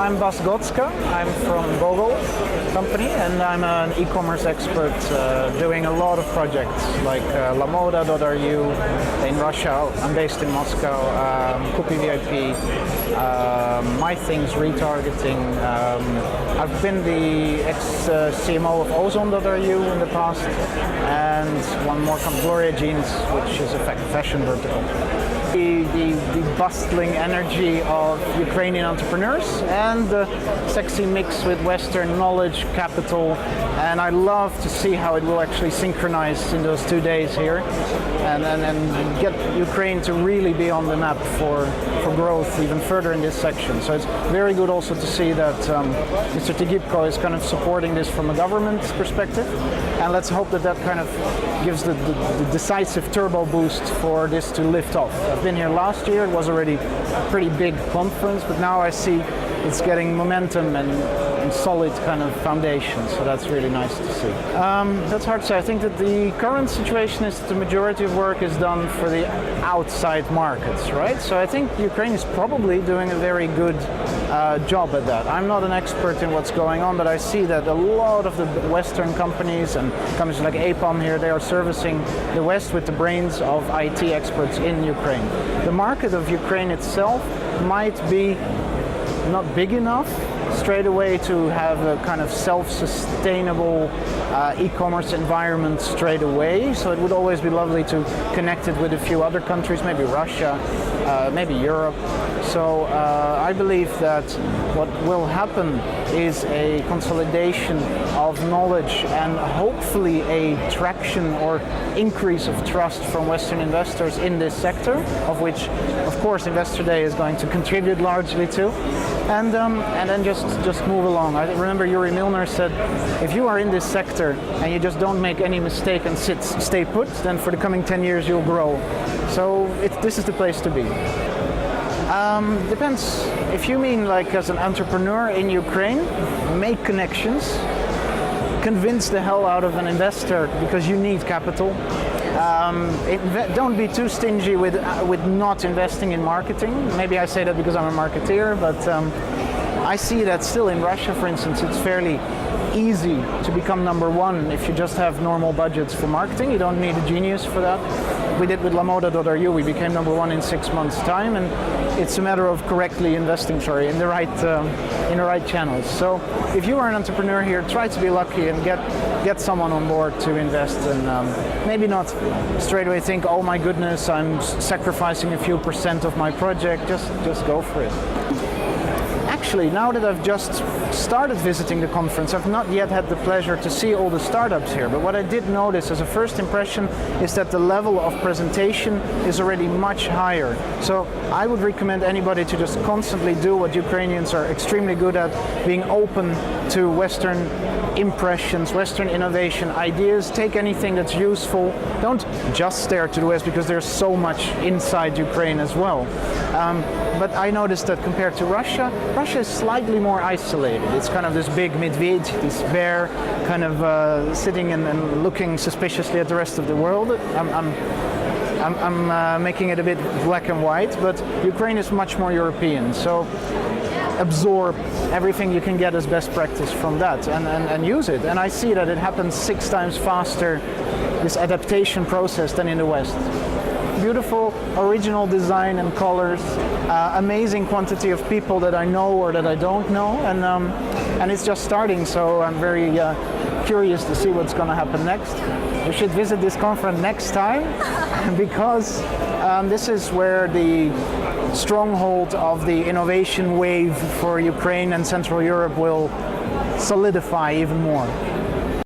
I'm Bas Godska. I'm from Google company, and I'm an e-commerce expert doing a lot of projects like lamoda.ru in Russia. I'm based in Moscow. Copy VIP, My Things retargeting. I've been the ex-CMO of Ozon.ru in the past, and one more company, Gloria Jeans, which is a fashion vertical. The bustling energy of Ukrainian entrepreneurs and the sexy mix with Western knowledge, capital, and I love to see how it will actually synchronize in those 2 days here and get Ukraine to really be on the map for growth even further in this section. So it's very good also to see that Mr. Tigipko is kind of supporting this from a government perspective, and let's hope that that kind of gives the decisive turbo boost for this to lift off. I've been here last year, it was already a pretty big conference, but now I see it's getting momentum and solid kind of foundation, so that's really nice to see. That's hard to say. I think that the current situation is that the majority of work is done for the outside markets, right? So I think Ukraine is probably doing a very good job at that. I'm not an expert in what's going on, but I see that a lot of the Western companies and companies like APOM here, they are servicing the West with the brains of IT experts in Ukraine. The market of Ukraine itself might be not big enough straight away to have a kind of self-sustainable e-commerce environment straight away. So it would always be lovely to connect it with a few other countries, maybe Russia, maybe Europe. So I believe that what will happen is a consolidation of knowledge and hopefully a traction or increase of trust from Western investors in this sector, of which, of course, Investor Day is going to contribute largely to. And then just move along. I remember Yuri Milner said, if you are in this sector and you just don't make any mistake and stay put, then for the coming 10 years you'll grow. So this is the place to be. Depends. If you mean like as an entrepreneur in Ukraine, make connections, convince the hell out of an investor because you need capital. Don't be too stingy with not investing in marketing. Maybe I say that because I'm a marketeer, but I see that still in Russia, for instance, it's fairly easy to become number one if you just have normal budgets for marketing. You don't need a genius for that. We did with lamoda.ru, we became number one in 6 months' time, and it's a matter of correctly investing, in the right channels. So if you are an entrepreneur here, try to be lucky and get someone on board to invest, and maybe not straight away think, oh my goodness, I'm sacrificing a few % of my project. Just go for it. Actually, now that I've just started visiting the conference, I've not yet had the pleasure to see all the startups here, but what I did notice as a first impression is that the level of presentation is already much higher. So I would recommend anybody to just constantly do what Ukrainians are extremely good at, being open to Western impressions, Western innovation, ideas. Take anything that's useful. Don't just stare to the West because there's so much inside Ukraine as well. But I noticed that compared to Russia is slightly more isolated. It's kind of this big medved, this bear, kind of sitting and looking suspiciously at the rest of the world. I'm making it a bit black and white, but Ukraine is much more European. So absorb everything you can get as best practice from that and use it. And I see that it happens 6 times faster, this adaptation process, than in the West. Beautiful original design and colors, amazing quantity of people that I know or that I don't know, and it's just starting, so I'm very curious to see what's going to happen next. You should visit this conference next time because this is where the stronghold of the innovation wave for Ukraine and Central Europe will solidify even more.